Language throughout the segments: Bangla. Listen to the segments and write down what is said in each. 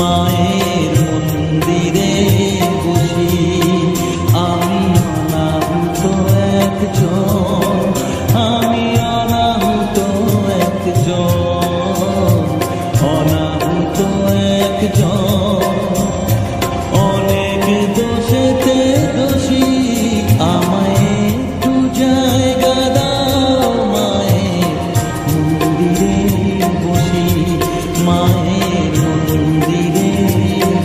মায়ের মন্দিরে বসি আমি অনাহুত একজন, আমি অনাহুত একজন, অনাহুত একজন। অনেক দোষেতে দোষী আমায় একটু জায়গা দাও, মায়ের মন্দিরে বসি, মায়ের মন্দিরে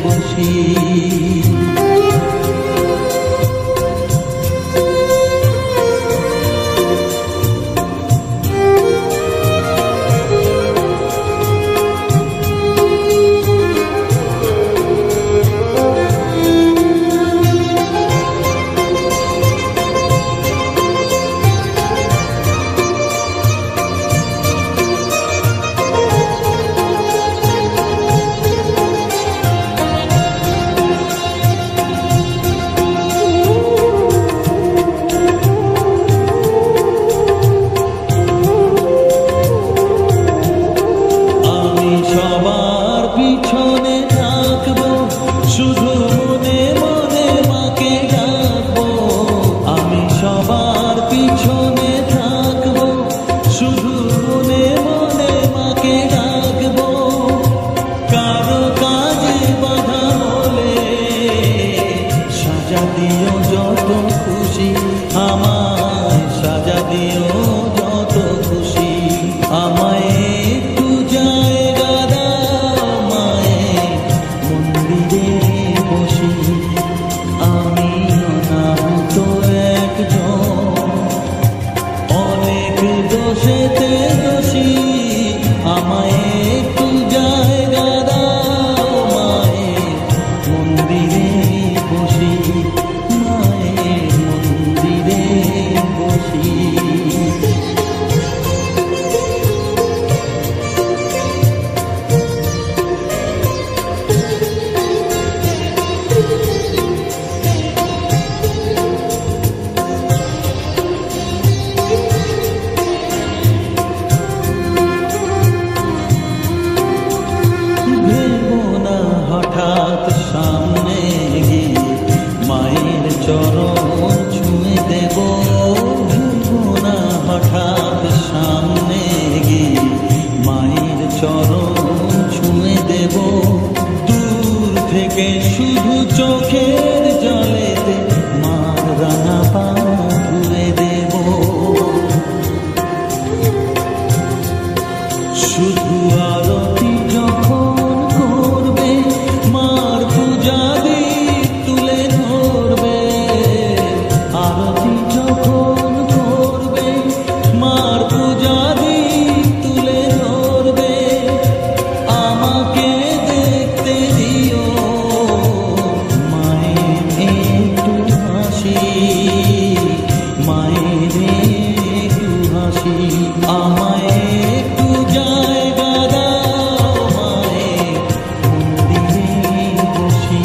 বসি। সবার পিছনে থাকবো, শুধু মনে মনে মাকে ডাকবো। আমি সবার পিছনে থাকবো, শুধু মনে মনে মাকে ডাকবো। কারো কাজে বাধা হলে সাজা দিও যত খুশি, আমায় সাজা দিও যত খুশি। আমায় একটু জায়গা দাও, মায়ের মন্দিরে বসি আমি অনাহুত একজন। অনেক দোষেতে দোষী আমায় একটু জায়গা দাও, মায়ের মন্দিরে বসি, মায়ের মন্দিরে বসি। হঠাৎ সামনে গিয়ে মায়ের চরণ ছুঁয়ে দেব, না হঠাৎ সামনে গিয়ে মায়ের চরণ ছুঁয়ে দেব। দূর থেকে শুধু চোখের জলেতে মার রাঙা পা ধুয়ে দেব। শুধু আরতি যখন করবে, মার পূজা দীপ তুলে ধরবে। আরতি যখন করবে, মার পূজা দীপ তুলে ধরবে। আমাকে দেখতে দিও, মায়ের একটু হাসি, মায়ের একটু হাসি। আমায় একটু জায়গা দাও, মায়ের মন্দিরে বসি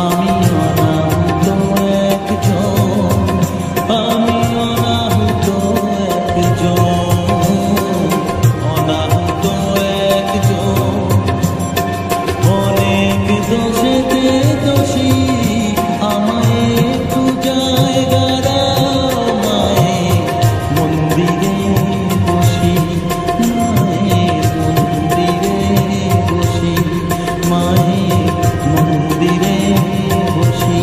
আমি অনাহুত একজন, আমি অনাহুত একজন, অনাহুত একজন। অনেক দোষেতে দোষী আমায় একটু জায়গা দাও, মায়ের মন্দিরে বসি, মায়ের মন্দিরে বসি, মায়ের মন্দিরে বসি।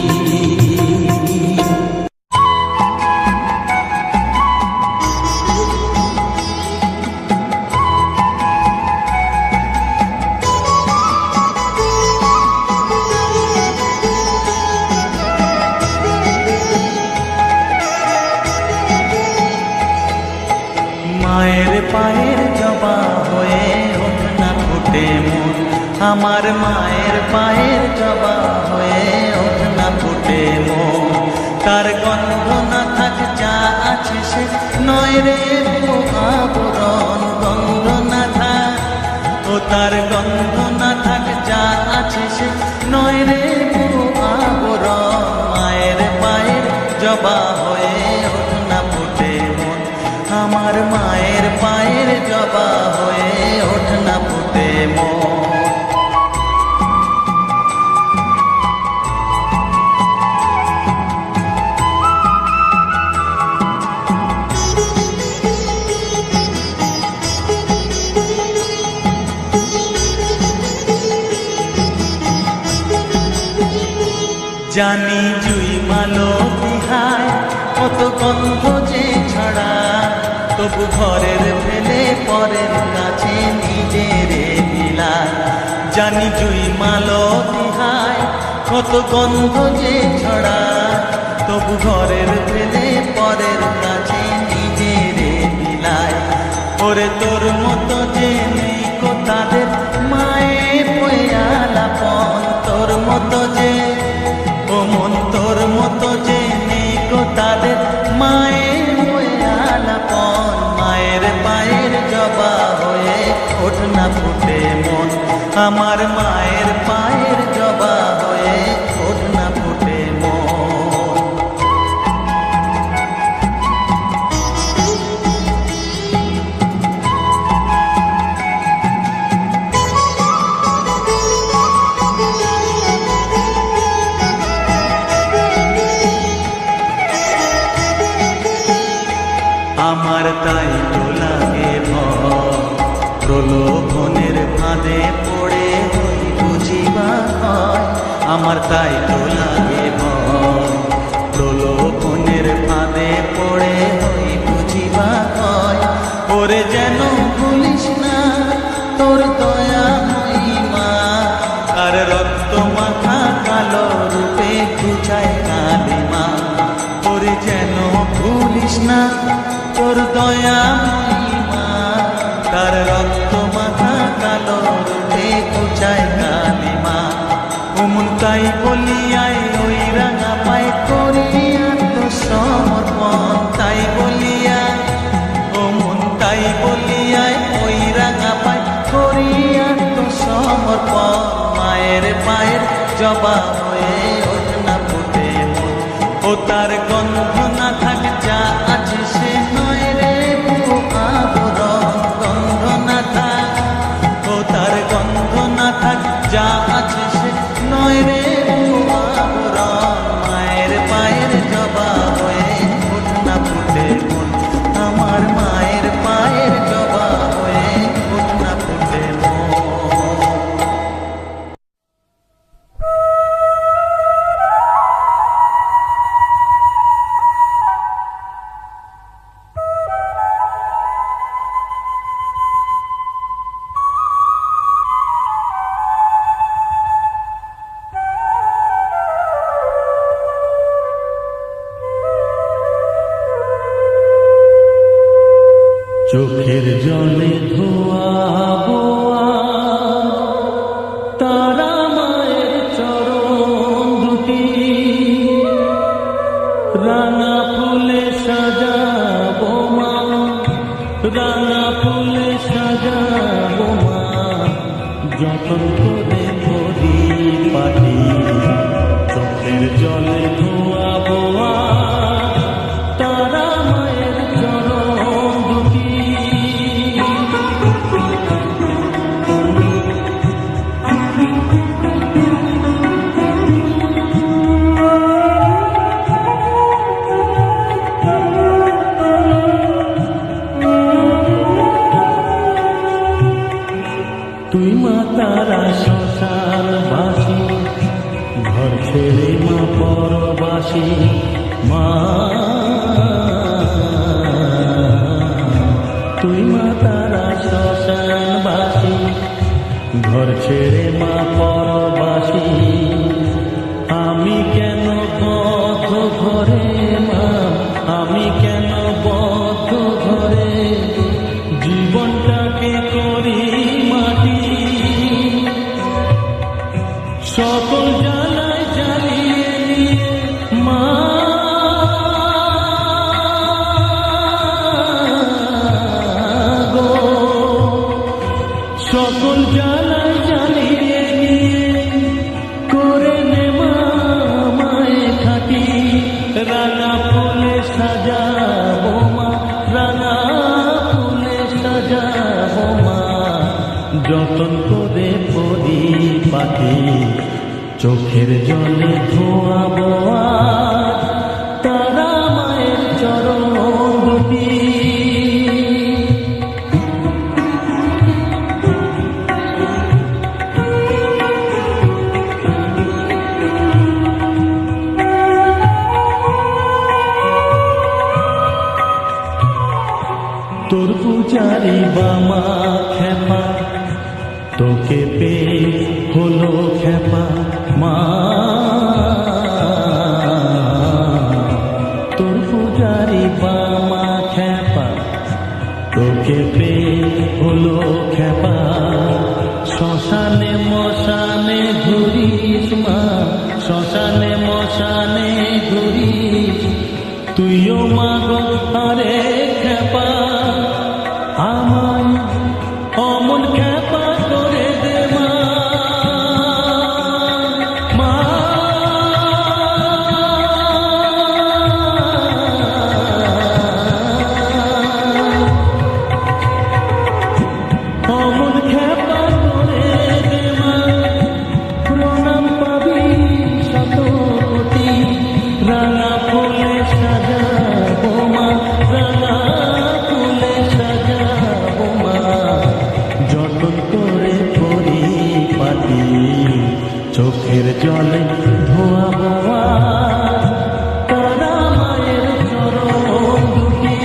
মায়ের পায়ের জবা হয়ে ওঠ না ফুটে মন, আমার মায়ের পায়ের জবা হয়ে ওঠ না ফুটে মন। তার গন্ধ না থাক যা আছে সে নয় রে আবরণ, গন্ধ না থাক ও তার গন্ধ না থাক যা আছে সে নয় রে আবরণ। মায়ের পায়ের জবা হয়ে ওঠ না ফুটে মন, আমার মায়ের পায়ের জবা হয়ে ওঠ না ফুটে মন। জানি জুই মালতী হায় কত গন্ধ যে ছড়া, তবু ঘরের ফেলে পরের কাছে নিজের বিলায়। জানি জুই মালতী হায় কত গন্ধ যে ছড়া, তবু ঘরের ফেলে পরের কাছে নিজের বিলায়। ওরে তোর মতো যে নেই কো তাদের মায়ের পয়ালাপন, তোর মতো যে ও মন তোর মতো যে নেই কো তাদের মায়ের পয়ালাপন। মায়ের পায়ের জবা হয়ে ওঠ না ফুটে মন, আমার মায়ের পায়ের জবা হয়ে ওঠ না ফুটে মন। আমার তাই তো লাগে ভয়, প্রলোভনের ফাঁদে পড়ে হই বুঝিবা হয়। আমার তাই তো লাগে ভয়, প্রলোভনের ফাঁদে পড়ে হই বুঝিবা হয়। ওরে যেন ভুলিস না তোর দয়া মহিমা, আর রক্ত মাখা কালো রূপে খুঁজায় কালিমা। ওরে যেন ভুলিস না তোর দয়া মহিমা, তার রক্ত মাথা কালো রূপে খুঁজায় কালিমা। ওমন তাই বলিয়ায় ওই রাঙা পায় করিয়া তো সমর্পণ, তাই বলিয়া ওমন তাই বলিয়ায় ওই রাঙা পায় করিয়া তো সমর্পণ। মায়ের পায়ের জবা হয়ে ওঠ না ফুটে মন, ও তার গন্ধ না থাক যা আছে সে নয় রে ভুয়ো আবরণ। গন্ধ না থাক, ও তার গন্ধ না থাক যা আছে সে নয় রে ভুয়ো আবরণ। মায়ের পায়ের জবা হয়ে ওঠ না ফুটে মন, আমার মায়ের পায়ের জবা হয়ে ওঠ না ফুটে মন। চোখের জলে ধোয়া বোয়া তারা মায়ের চরণ দুটি, রাঙা ফুলে সাজাবো মা, রাঙা ফুলে সাজাবো মা, যতন করে ধরি পাটি। চোখের জলে ধোয়া বোয়া তারা মায়ের চরণ দুটি। তুই মা তারা শ্মশান বাসী, ঘর ছেড়ে মা পরবাসী। মা তুই মা তারা শ্মশান বাসী, ঘর ছেড়ে মা পরবাসী। আমি কেন বদ্ধ ঘরে মা, আমি কেন বদ্ধ ঘরে, জীবনটাকে করি মাটি। সকল জ্বালায় জ্বালিয়ে নিয়ে মা গো, সকল জ্বালায় জ্বালিয়ে নিয়ে করে নে মা মায়ে খাটি। রাঙা ফুলে সাজাবো মা, রাঙা ফুলে সাজাবো মা, যতন করে পরিপাটি। চোখের জলে ধোয়া বোয়া তারা মায়ের চরণ দুটি। মা খেপা তোকে পেয়ে হলো খেপা মা তোর পূজারি বামা খেপা তোকে পেয়ে হলো খেপা শ্মশানে মশানে ঘুরিস মা শ্মশানে মশানে ঘুরিস তুইও মা গো আরে খেপা আমায় অমন খেপা করে দে মা মা অমন খেপা করে দে মা প্রণাম পাবি শতকোটি রাঙা ফুলে সাজাবো মা রাঙা ফুলে সাজাবো মা যতন করে পরিপাটি চোখের জলে ধোয়াবো তারা মায়ের চরণ দুটি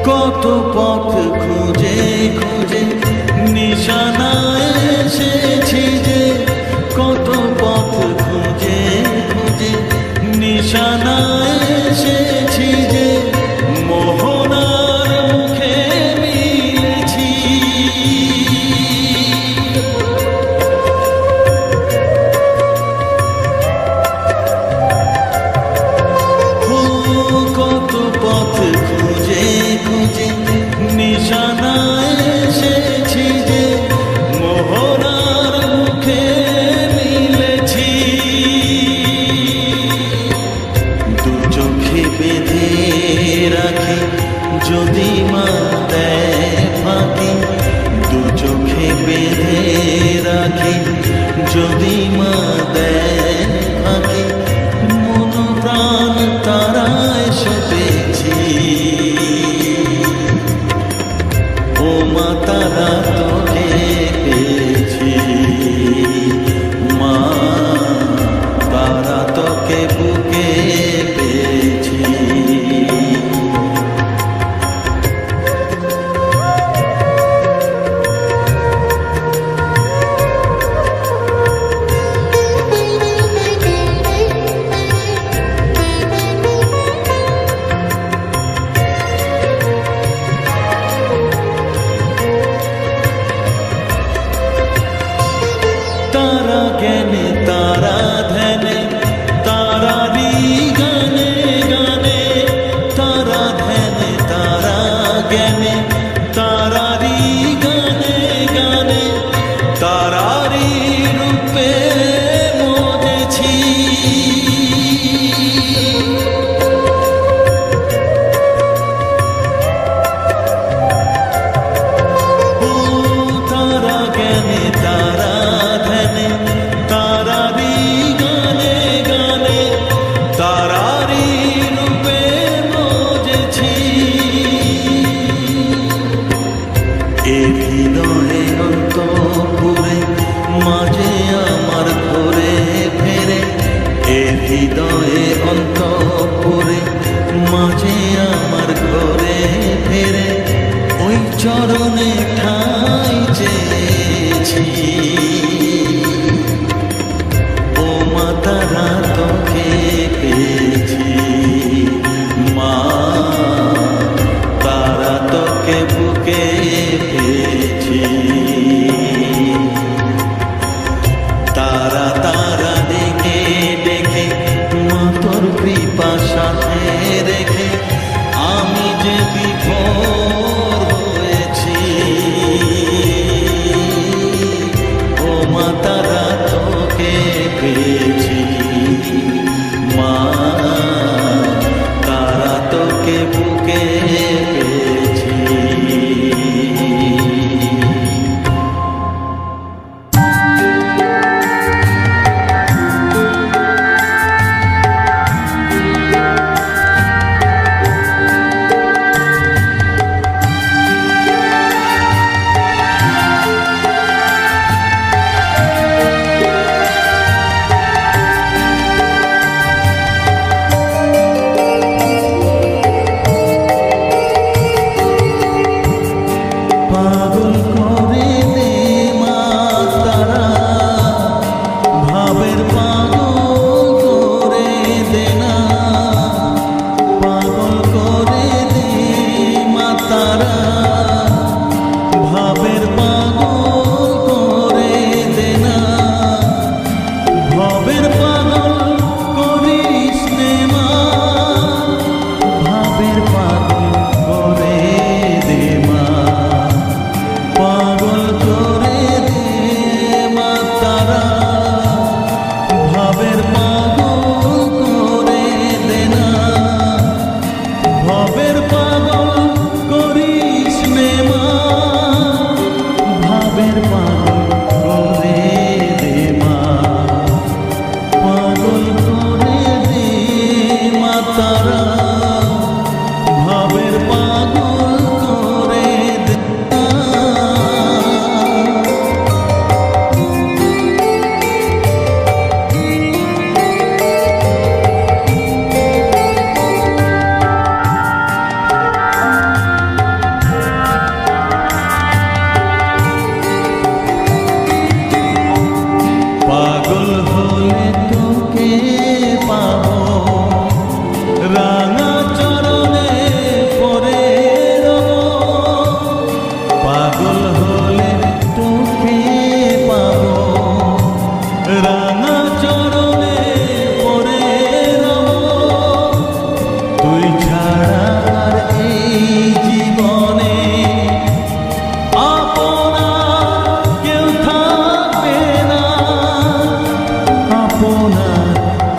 কত পথ খুঁজে খুঁজে নিশানায় এসেছি যে কত পথ খুঁজে খুঁজে নিশানায় এসেছি যে মোহনার মুখে মিলেছি কত পথ খুঁজে খুঁজে নিশানায় এসেছি যে মোহনার মুখে মিলেছি দু চোখে বেঁধে রাখি যদি মা দেয় ফাঁকি দু চোখে বেঁধে রাখি যদি মা দেয় ফাঁকি মন প্রাণ তারায় সপেছি ও মা তারা তোকে পেয়েছি মা তারা তোকে বুকে পেয়েছি চরণে ঠাঁই চেয়েছি। ও মা তারা তোকে পেয়েছি, মা তারা তোকে বুকে পেয়েছি। তারা তারা ডেকে ডেকে মা তোর কৃপা সাথে রেখে আমি যে বিভোর হয়েছি। ও মা তারা তোকে পেয়েছি, মা তারা তোকে বুকে পেয়েছি। পাগল করে দে মা তারা, ভাবের পাগল করে দে না। পাগল করে দে মা তারা, ভাবের পাগল করে দে না। ভাবের পাগল করিস নে মা, ভাবের পাগল করে দে মা। পাগল করে দে মা তারা, ভাবের পাগল করে দে না। ভাবের পাগল করিস নে মা, ভাবের পাগল করে দে মা। পাগল করে দে মা তারা, ভাবের পাগল করে দে। পাগল হলে তোকে পাবো, রাঙা চরণে পড়ে রব। পাগল হলে তোকে পাবো, রাঙা চরণে পড়ে রব। তুই ছাড়া আর এই জীবনে আপনা কেউ থাকবে না, আপনা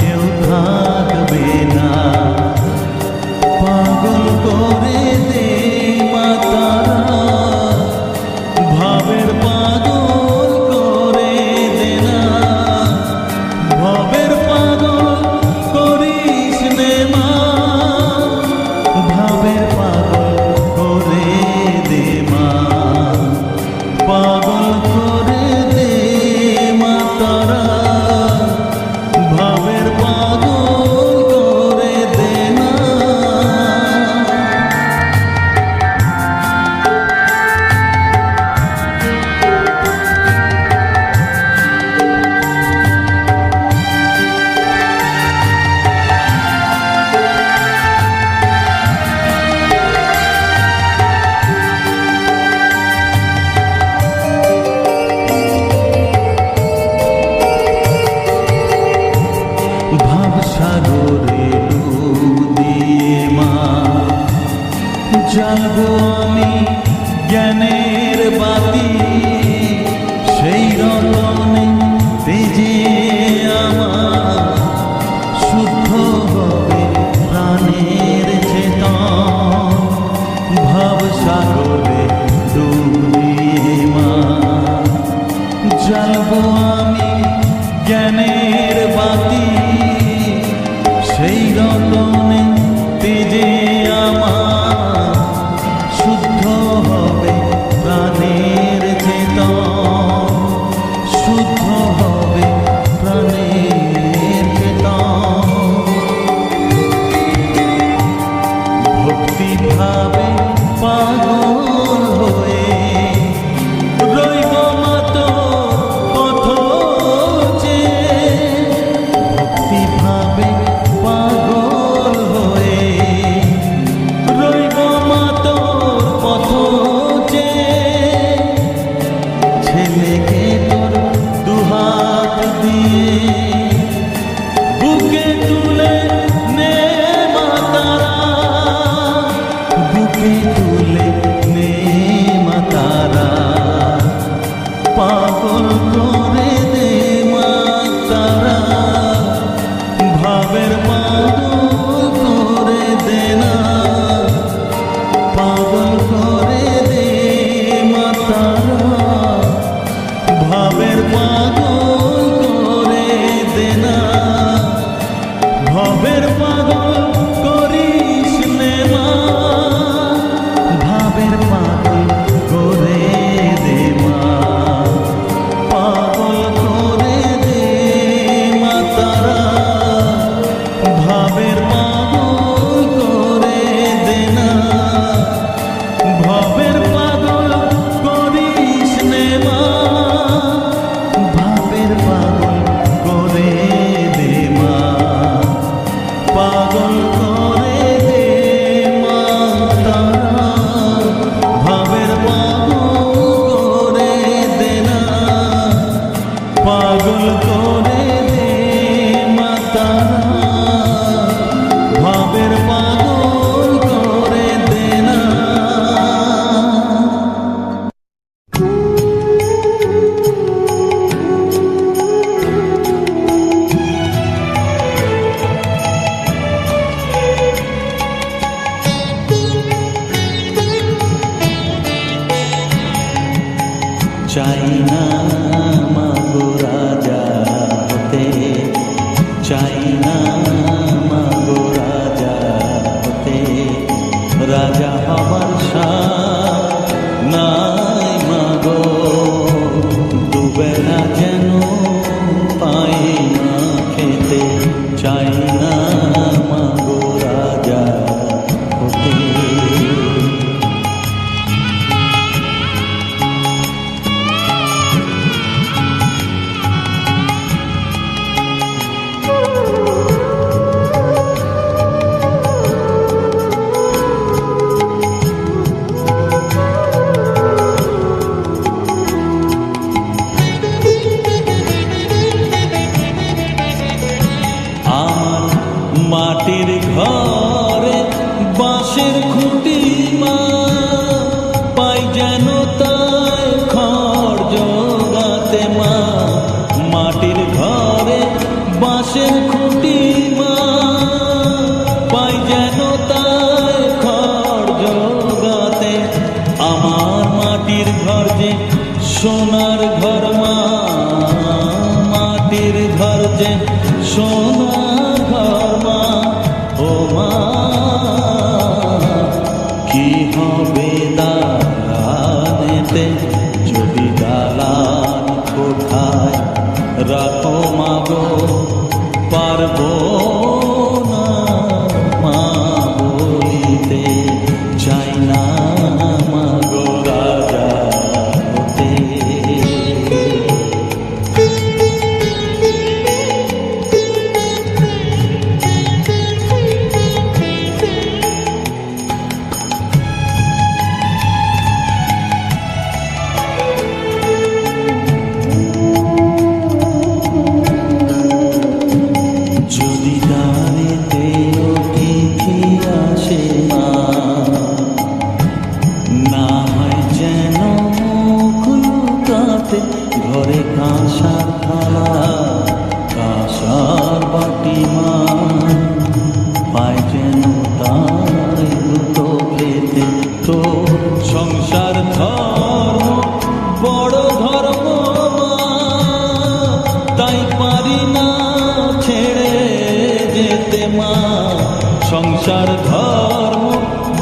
কেউ থাকবে না। পাগল করে দে মা তারা, ভাবের পাগল করে দে না। ভাবের পাগল করিস নে মা, ভাবের পাগল করে দে মা। পাগল করে দে মা তারা, ভাবের পাগল করে দে না। ভাবসাগরে ডুব দিয়ে মা জ্বালবো আমি জ্ঞানের বাতি। সেই রতনে তেজে আমার শুদ্ধ হবে প্রাণের চেতন। ভাবসাগরে ডুব দিয়ে মা জ্বালবো আমি জ্ঞানের বাতি। সেই রতনে তেজে আমার শুদ্ধ হবে প্রাণের চেতন, শুদ্ধ হবে প্রাণের চেতন। ভক্তি ভাবে পাগল বুকে তুলে নে মা তারা, বুকে তুলে নে মা তারা, পাগল করে দে মা তারা, ভাবের পাগল করে দে না, পাগল করে দে মা তারা, ভাবের পাগল করে দে না, ভাবের পাগল করিস নে মা, ভাবের পাগল করে দে মা, পাগল করে দে মা তারা, ভাবের পাগল করে দে না, ভাবের পাগল করিস নে মা, ভাবের পাগল করে দে মা, পাগল করে দে মা তারা, ভাবের পাগল করে দে না, পাগল করে দে মা তারা, ভাবের পাগল করে দে না। চাই না মাগো রাজা হতে, চাই না মাগো রাজা হতে, রাজা হবার সাথ নাই মাগো, দুবেলা যেন পাই না খেতে, চাই না মাগো রাজা হতে। আমার মাটির ঘরে বাঁশের খুঁটি মা, পাই যেন তাই খড় জোগাতে মা, মাটির ঘরে বাঁশের খুঁটি মা, পাই যেন তাই খড় জোগাতে, আমার মাটির ঘর যে সোনার ঘর মা, মাটির ঘর যে সোনার ঘর মা, ও মা কি হবে দালানেতে যদি দালান কোঠায় রাখো মাগো, পারবো না মা বলিতে, চাই না মাগো রাজা হতে। যদি দাঁড়িতে অতিথি আসে মা, না হয় যেন মুখ লুকাতে, ঘরে কাঁসার থালা কাঁসার বাটি মা, পায় যেন তাই দুটো খেতে, তো সংসার ধর্ম বড় ধর্ম মা, তাই পারি না ছেড়ে যেতে মা, সংসার ধর্ম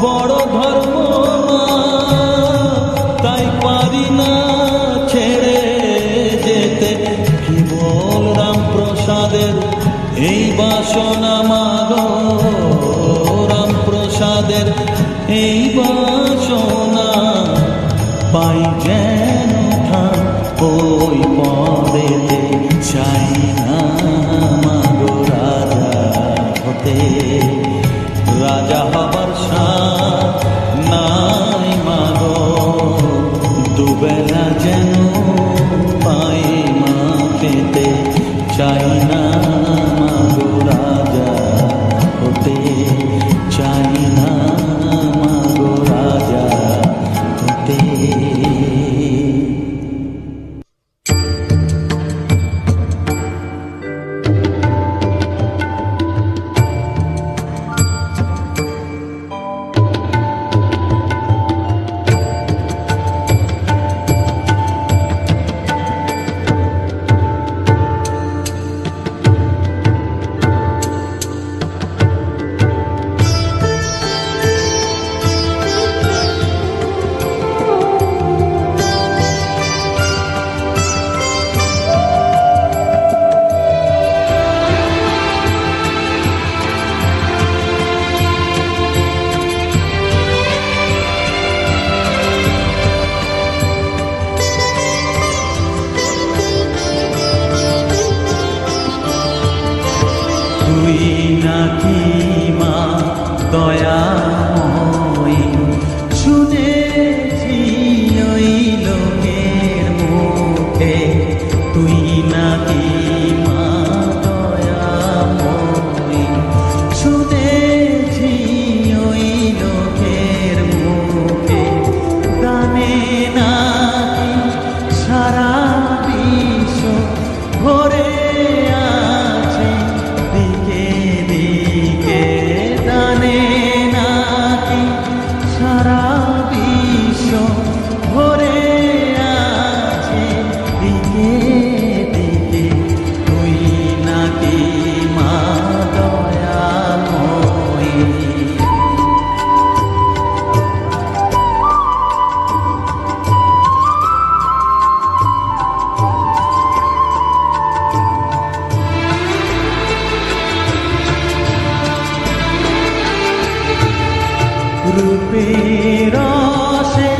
বড় ধর্ম মা, তাই পারি না ছেড়ে যেতে, কেবল রামপ্রসাদের এই বাসনা মাগো, রামপ্রসাদের এই বাসনা, পাই যেন ওই পদেতে, চাই না মাগো রাজা হতে, রাজা হবার সাথ নাই মাগো, দুবেলা যেন পাই মা খেতে, নাকি মা দয়াময়ী শুনেছি ওই লোকের মুখে তুই নাকি মা দয়াময়ী শুনেছি ওই লোকের মুখে গানে নাকি সারা বিশ্ব ভরে আছে দিকে দিকে গানে নাকি সারা বিশ্ব ভরে আছে দিকে দিকে তুই নাকি মা দয়াময়ী রূপের রসে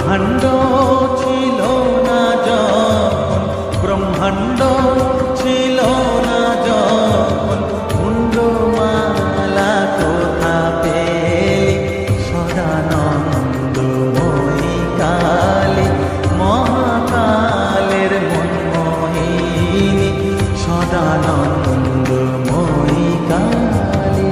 ব্রহ্মাণ্ড ছিল না যখন, ব্রহ্মাণ্ড ছিল না যখন, মুন্ডমালা কোথা পেলি সদানন্দময়ী কালী, মহাকালের মনমোহিনী সদানন্দময়ী কালী।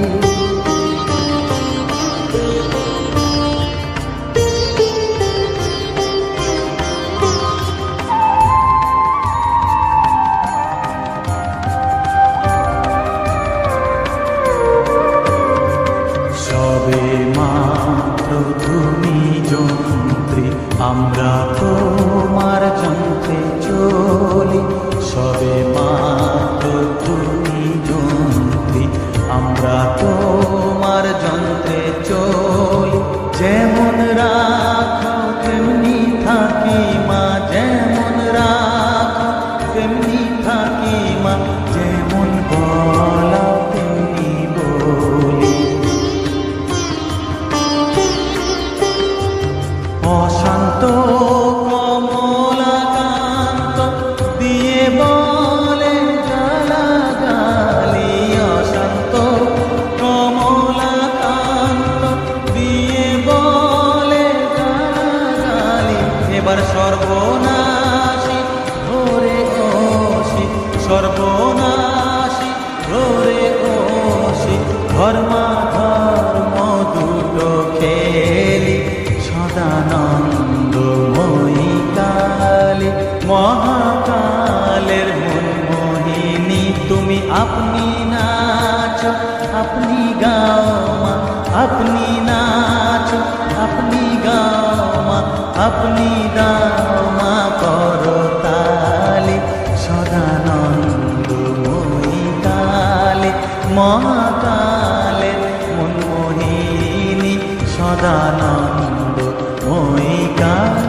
সবে মাত্র তুমি যন্ত্রী, আমরা তোমার যন্ত্রে চলি। সবে মাত্র তুমি যন্ত্রী, আমরা তোমার যন্ত্রে চলি। যেমন রাখো তেমনি থাকি মা, যেমন রাখো তেমনি থাকি মা, যেমন বলা তেমনি বলি। অশান্ত কমলাকান্ত দিয়ে বলে গালাগালি, অশান্ত কমলাকান্ত দিয়ে বলে গালাগালি। এবার সর্বনাশী ধরে ওসি, সর্বনাশী ধরে ওসি, ধর্মাধর্ম দুটো খেলি সদানন্দময়ী কালী, মহাকালের মনমোহিনী। তুমি আপনি নাচো আপনি গাও মা, আপনি নাচো আপনি গাও মা, আপনি দাও মা করতালি সদানন্দময়ী কালী, মহাকালের মনমোহিনী সদানন্দময়ী কালী।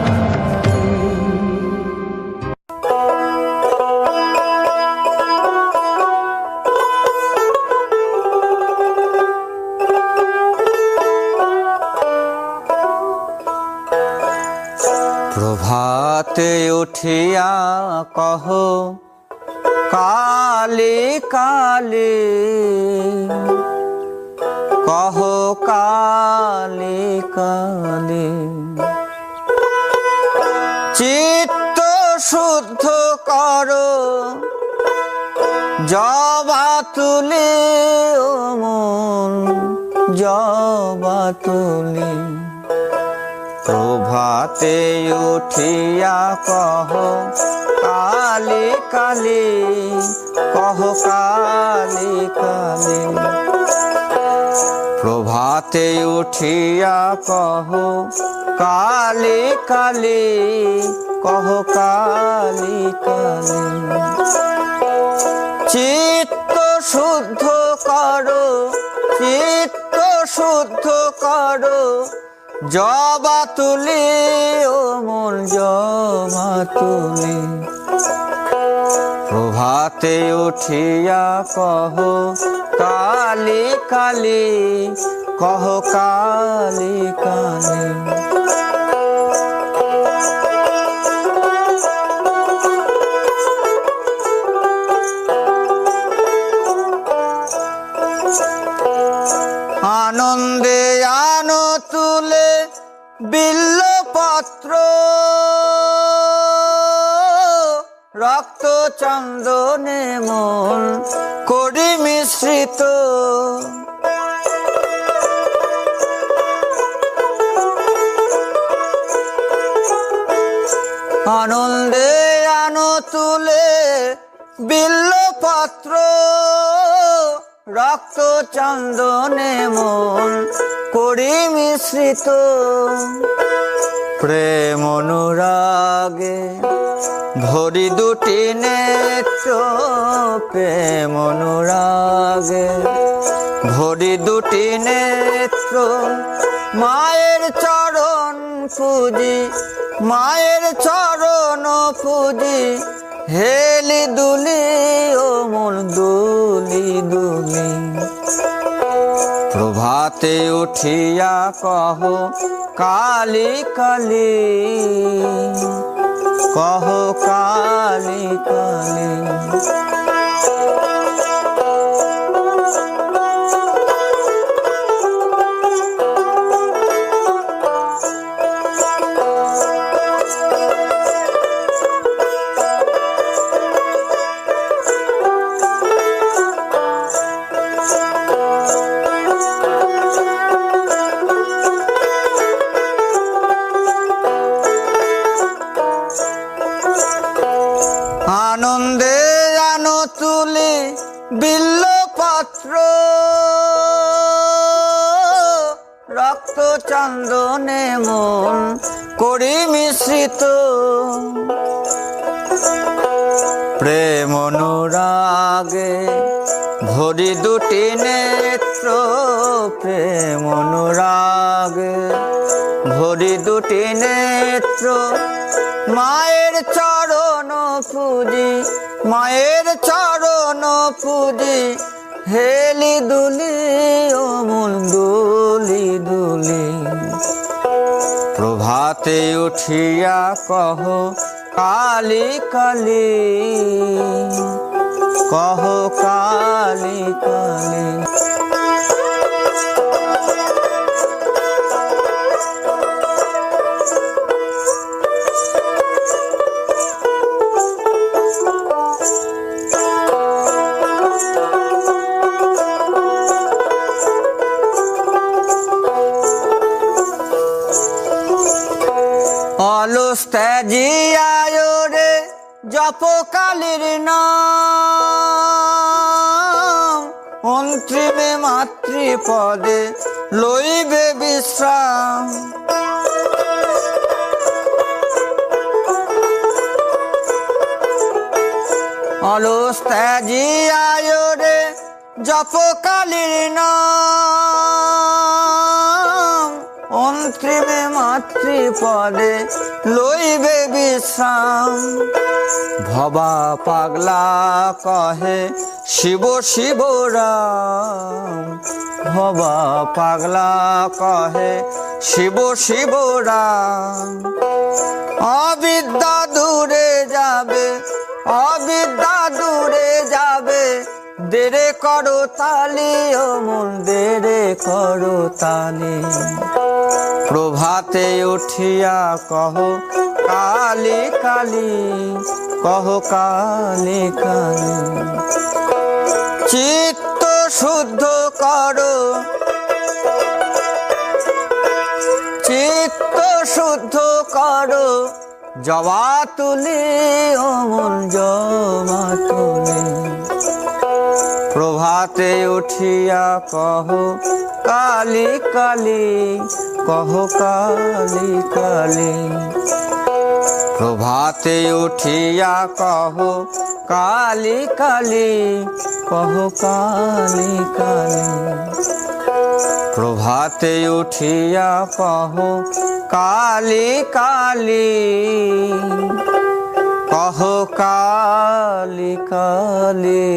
প্রভাতে উঠিয়া কহ কালী কালী, কহ কালী কালী। চিত্ত শুদ্ধ করো জবা তুলি, ও মন জবা তুলি। প্রভাতে উঠিয়া কহ কালী কালী, কহ কালী কালী। প্রভাতে উঠিয়া কহ কালী কালী, কহ কালী কালী। চিত্ত শুদ্ধ করো, চিত্ত শুদ্ধ করো জবা তুলি, ও মন জবা তুলি। প্রভাতে উঠিয়া কহ কালী কালী, কহ কালী কালী। আনন্দে আনো তুলে বিল্লপত্র, রক্ত চন্দনে মন করি মিশ্রিত। আনন্দে আনো তুলে বিল্লপত্র, রক্ত চন্দনে মন করি মিশ্রিত। প্রেম অনুরাগে ভরি দুটি নেত্র, প্রেম অনুরাগে ভরি দুটি নেত্র। মায়ের চরণ পুজি, মায়ের চরণ পুজি, হেলি দুলি ও মন দুলি দুলি। প্রভাতে উঠিয়া কহ কালী কালী, কহ কালী কালী। আনন্দে আনো তুলি বিল্লপত্র, রক্ত চন্দনে মন করি মিশ্রিত। প্রেম অনুরাগে ভরি দুটি নেত্র, প্রেম অনুরাগে ভরি দুটি নেত্র। মায়ের চরণ পুজি, মায়ের চরণ পুজি, হেলি দুলি অমল দুলি দুলি। প্রভাতে উঠিয়া কহ কালী কালী, কহ কালী কালী। অলস ত্যাজিয়ায় রে জপ কালীর নাম, অন্তিমে মাতৃপদে লইবে বিশ্রাম। অলস ত্যাজিয়ায় রে জপ কালীর নাম, অন্তিমে মাতৃপদে লইবে বিশ্রাম। ভবা পাগলা কহে শিব শিব রাম, ভবা পাগলা কহে শিব শিব রাম। অবিদ্যা দূরে যাবে, অবিদ্যা দূরে যাবে, দেরে করো তালি ও মন দেরে করো তালি। প্রভাতে উঠিয়া কহ কালী কালী, কহ কালী কালী। চিত্ত শুদ্ধ করো, চিত্ত শুদ্ধ করো, জবা তুলি অমল জবা তুলি। প্রভাতে উঠিয়া কহ কালী কালী, কহ কালী কালী। প্রভাতে উঠিয়া কহ কালী কালী, কহ কালী কালী। প্রভাতে উঠিয়া কহ কালী কালী, কহ কালী কালী।